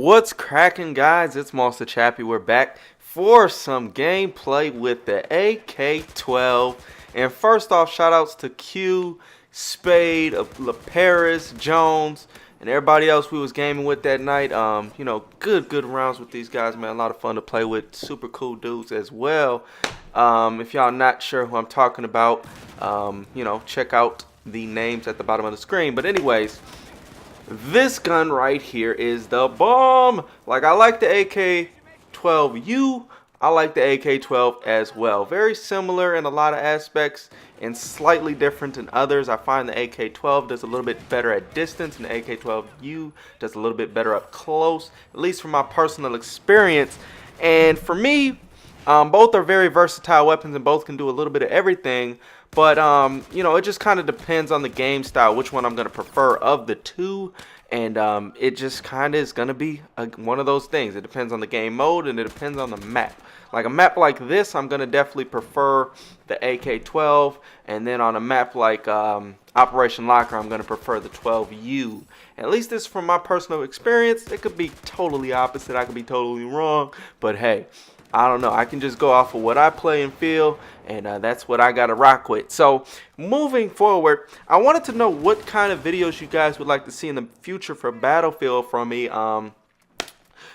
What's cracking, guys? It's Monster Chappie. We're back for some gameplay with the AK-12. And first off, shout outs to Q, Spade, Paris, Jones, and everybody else we was gaming with that night. You know, good rounds with these guys, man. A lot of fun to play with. Super cool dudes as well. If y'all not sure who I'm talking about, you know, check out the names at the bottom of the screen. But anyways, this gun right here is the bomb. Like, I like the AK-12U. I like the AK-12 as well. Very similar in a lot of aspects and slightly different in others. I find the AK-12 does a little bit better at distance and the AK-12U does a little bit better up close, at least from my personal experience. And for me, both are very versatile weapons and both can do a little bit of everything. But, you know, it just kind of depends on the game style, which one I'm going to prefer of the two. And it just kind of is going to be one of those things. It depends on the game mode and it depends on the map. Like a map like this, I'm going to definitely prefer the AK-12. And then on a map like Operation Locker, I'm going to prefer the 12U. At least this is from my personal experience. It could be totally opposite. I could be totally wrong. But hey, I don't know. I can just go off of what I play and feel, and that's what I got to rock with. So moving forward, I wanted to know what kind of videos you guys would like to see in the future for Battlefield from me.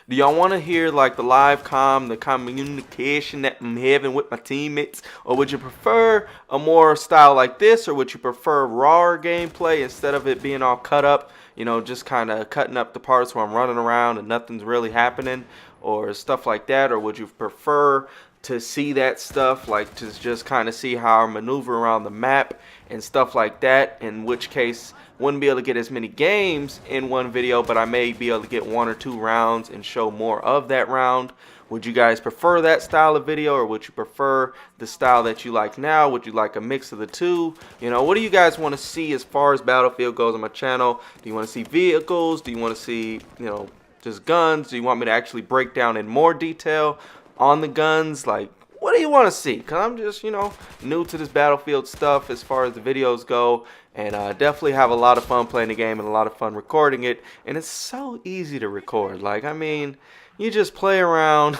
Do y'all want to hear like the live the communication that I'm having with my teammates? Or would you prefer a more style like this? Or would you prefer raw gameplay instead of it being all cut up? You know, just kind of cutting up the parts where I'm running around and nothing's really happening, or stuff like that? Or would you prefer to see that stuff, like to just kind of see how I maneuver around the map and stuff like that? In which case, wouldn't be able to get as many games in one video, but I may be able to get 1 or 2 rounds and show more of that round. Would you guys prefer that style of video, or would you prefer the style that you like now? Would you like a mix of the two? You know, what do you guys want to see as far as Battlefield goes on my channel? Do you want to see vehicles? Do you want to see, you know, just guns? Do you want me to actually break down in more detail on the guns? Like, what do you want to see? Because I'm just, you know, new to this Battlefield stuff as far as the videos go. And definitely have a lot of fun playing the game and a lot of fun recording it. And it's so easy to record. Like, I mean, you just play around,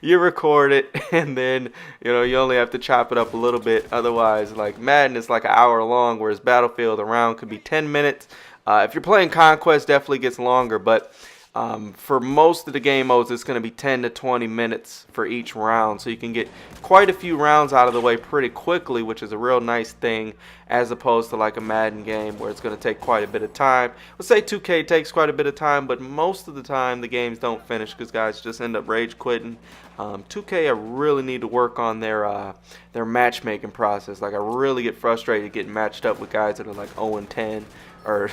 you record it, and then, you know, you only have to chop it up a little bit. Otherwise, like, Madden is like an hour long, whereas Battlefield, a round could be 10 minutes. If you're playing Conquest, definitely gets longer. But for most of the game modes, it's going to be 10 to 20 minutes for each round. So you can get quite a few rounds out of the way pretty quickly, which is a real nice thing, as opposed to like a Madden game where it's going to take quite a bit of time. Let's say 2K takes quite a bit of time, but most of the time the games don't finish because guys just end up rage quitting. 2K, I really need to work on their matchmaking process. Like, I really get frustrated getting matched up with guys that are like 0 and 10 or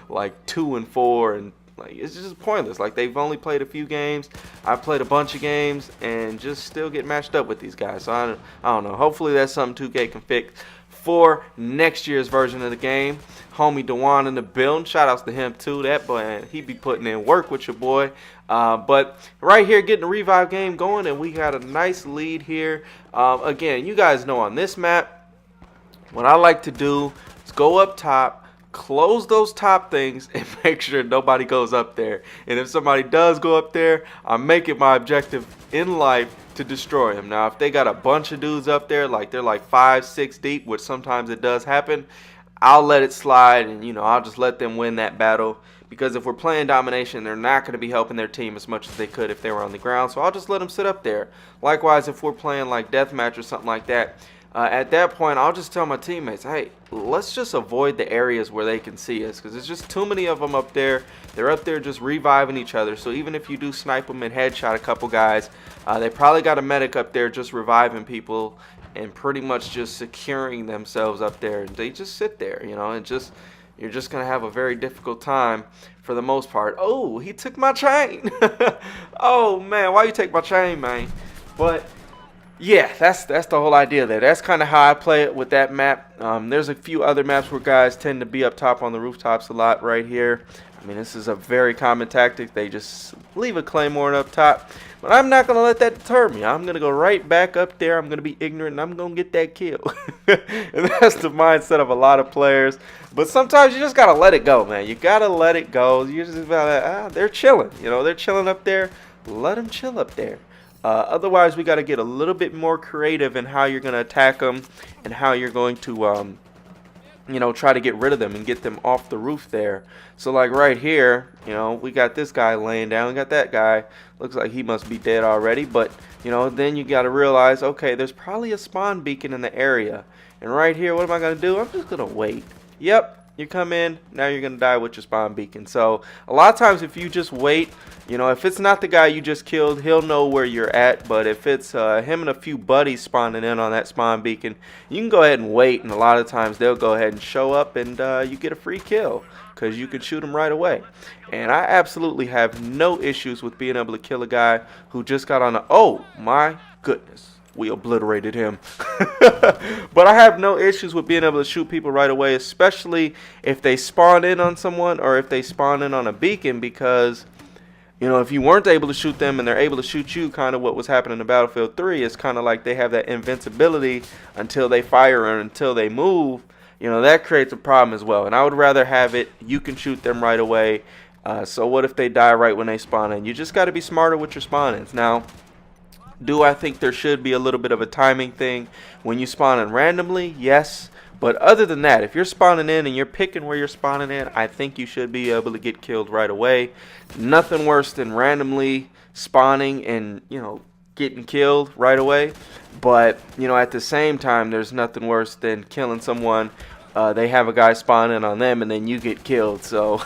like 2 and 4, and like, it's just pointless. Like, they've only played a few games. I've played a bunch of games and just still get matched up with these guys. So I don't know. Hopefully that's something 2K can fix for next year's version of the game. Homie Dewan in the building. Shout outs to him too. That boy, he be putting in work with your boy. But right here, getting the revive game going, and we got a nice lead here. Again, you guys know on this map, what I like to do is go up top, close those top things, and make sure nobody goes up there. And if somebody does go up there, I make it my objective in life to destroy them. Now, if they got a bunch of dudes up there, like they're like 5, 6 deep, which sometimes it does happen, I'll let it slide, and, you know, I'll just let them win that battle. Because if we're playing domination, they're not going to be helping their team as much as they could if they were on the ground. So I'll just let them sit up there. Likewise, if we're playing like Deathmatch or something like that, at that point, I'll just tell my teammates, hey, let's just avoid the areas where they can see us, because there's just too many of them up there. They're up there just reviving each other. So even if you do snipe them and headshot a couple guys, they probably got a medic up there just reviving people and pretty much just securing themselves up there. And they just sit there, you know, and just, you're just going to have a very difficult time for the most part. Oh, he took my chain. Oh, man, why you take my chain, man? But yeah, that's the whole idea there. That's kind of how I play it with that map. There's a few other maps where guys tend to be up top on the rooftops a lot right here. I mean, this is a very common tactic. They just leave a claymore up top. But I'm not going to let that deter me. I'm going to go right back up there. I'm going to be ignorant, and I'm going to get that kill. And that's the mindset of a lot of players. But sometimes you just got to let it go, man. You got to let it go. You just got to, they're chilling. You know, they're chilling up there. Let them chill up there. Otherwise, we got to get a little bit more creative in how you're going to attack them and how you're going to you know, try to get rid of them and get them off the roof there. So like right here, you know, we got this guy laying down, we got that guy, looks like he must be dead already, but you know, then you got to realize, okay, there's probably a spawn beacon in the area, and right here, what am I going to do? I'm just going to wait. Yep, you come in, now you're going to die with your spawn beacon. So a lot of times if you just wait, you know, if it's not the guy you just killed, he'll know where you're at. But if it's him and a few buddies spawning in on that spawn beacon, you can go ahead and wait. And a lot of times they'll go ahead and show up and you get a free kill because you can shoot them right away. And I absolutely have no issues with being able to kill a guy who just got on a... Oh, my goodness. We obliterated him. But I have no issues with being able to shoot people right away, especially if they spawn in on someone or if they spawn in on a beacon, because... You know, if you weren't able to shoot them and they're able to shoot you, kind of what was happening in Battlefield 3 is kind of like they have that invincibility until they fire and until they move. You know, that creates a problem as well. And I would rather have it, you can shoot them right away. So what if they die right when they spawn in? You just got to be smarter with your spawn-ins. Now, do I think there should be a little bit of a timing thing when you spawn in randomly? Yes. But other than that, if you're spawning in and you're picking where you're spawning in, I think you should be able to get killed right away. Nothing worse than randomly spawning and, you know, getting killed right away. But, you know, at the same time, there's nothing worse than killing someone. They have a guy spawn in on them and then you get killed. So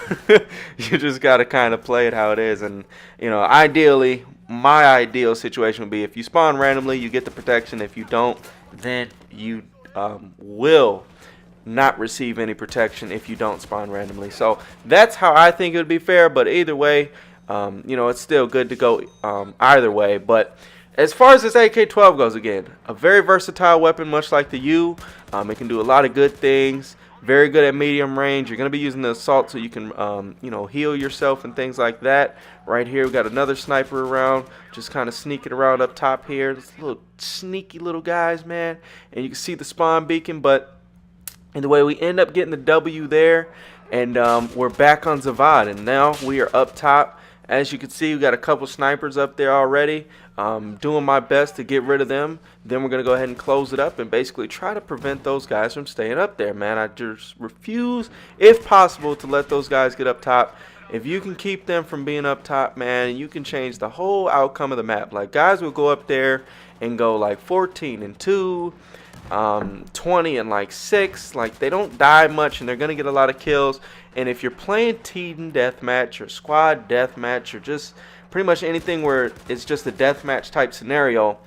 you just got to kind of play it how it is. And, you know, ideally, my ideal situation would be if you spawn randomly, you get the protection. If you don't, then you will not receive any protection if you don't spawn randomly. So that's how I think it would be fair, but either way, you know, it's still good to go either way. But as far as this AK-12 goes, again, a very versatile weapon, much like the U. It can do a lot of good things. Very good at medium range. You're going to be using the assault so you can, you know, heal yourself and things like that. Right here, we got another sniper around, just kind of sneaking around up top here. This little sneaky little guys, man. And you can see the spawn beacon, but in the way we end up getting the W there, and we're back on Zavad, and now we are up top. As you can see, we got a couple snipers up there already. Doing my best to get rid of them. Then we're going to go ahead and close it up and basically try to prevent those guys from staying up there, man. I just refuse, if possible, to let those guys get up top. If you can keep them from being up top, man, you can change the whole outcome of the map. Like, guys will go up there and go like 14-2, 20-6. Like, they don't die much and they're going to get a lot of kills. And if you're playing team deathmatch or squad deathmatch or just pretty much anything where it's just a deathmatch type scenario,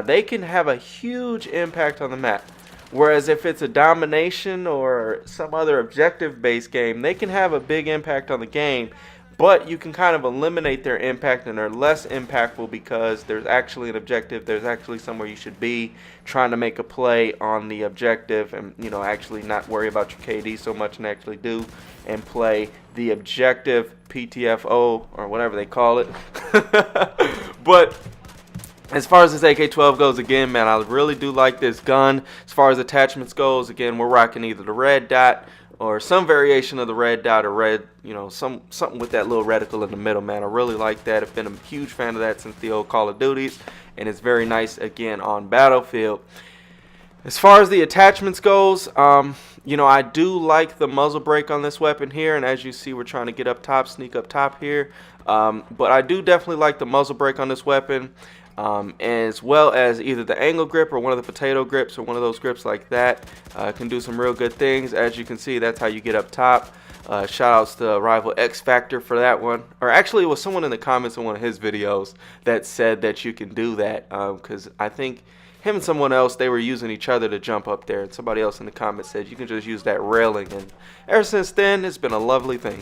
they can have a huge impact on the map. Whereas if it's a domination or some other objective-based game, they can have a big impact on the game, but you can kind of eliminate their impact and they're less impactful because there's actually an objective, there's actually somewhere you should be trying to make a play on the objective and, you know, actually not worry about your KD so much and actually do and play the objective PTFO or whatever they call it. But as far as this AK-12 goes, again, man, I really do like this gun. As far as attachments goes, again, we're rocking either the red dot or some variation of the red dot or red, you know, something with that little reticle in the middle, man. I really like that. I've been a huge fan of that since the old Call of Duties, and it's very nice, again, on Battlefield. As far as the attachments goes, you know, I do like the muzzle brake on this weapon here, and as you see, we're trying to get up top, sneak up top here. But I do definitely like the muzzle brake on this weapon. As well as either the angle grip or one of the potato grips or one of those grips like that. Can do some real good things. As you can see, that's how you get up top. Shout outs to Rival X Factor for that one. Or actually, it was someone in the comments in one of his videos that said that you can do that. Because I think him and someone else, they were using each other to jump up there. And somebody else in the comments said you can just use that railing. And ever since then, it's been a lovely thing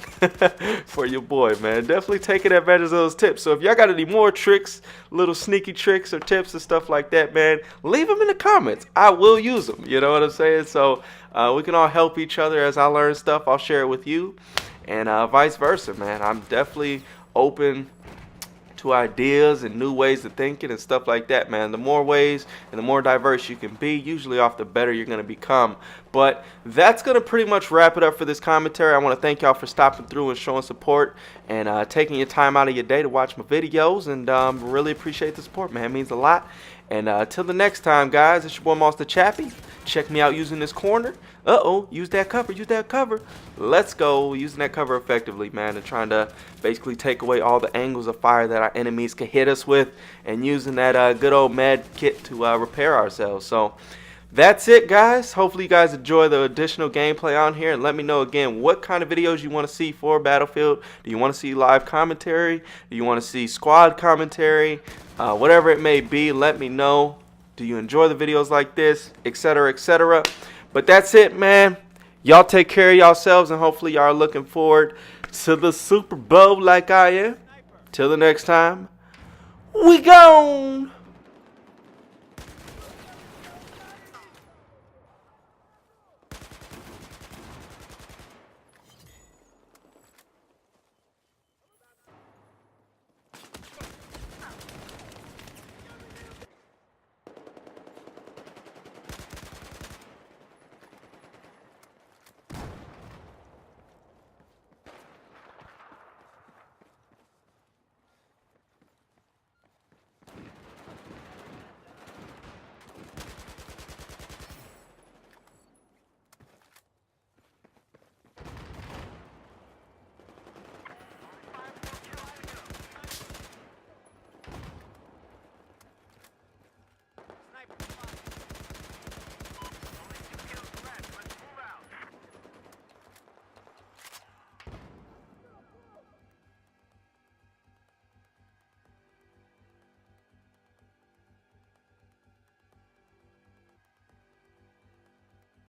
for your boy, man. Definitely taking advantage of those tips. So if y'all got any more tricks, little sneaky tricks or tips and stuff like that, man, leave them in the comments. I will use them. You know what I'm saying? So we can all help each other. As I learn stuff, I'll share it with you. and vice versa, man. I'm definitely open to ideas and new ways of thinking and stuff like that, man. The more ways and the more diverse you can be, usually off the better you're going to become. But that's going to pretty much wrap it up for this commentary. I want to thank y'all for stopping through and showing support and taking your time out of your day to watch my videos, and really appreciate the support, man. It means a lot. And till the next time, guys, it's your boy Monster Chappie. Check me out using this corner. Use that cover, use that cover. Let's go, using that cover effectively, man, and trying to basically take away all the angles of fire that our enemies can hit us with, and using that good old med kit to repair ourselves. So that's it, guys. Hopefully you guys enjoy the additional gameplay on here, and let me know again what kind of videos you want to see for Battlefield. Do you want to see live commentary? Do you want to see squad commentary? Whatever it may be, let me know. Do you enjoy the videos like this, etc., etc.? But that's it, man. Y'all take care of yourselves, and hopefully y'all are looking forward to the Super Bowl like I am. Till the next time, we gone.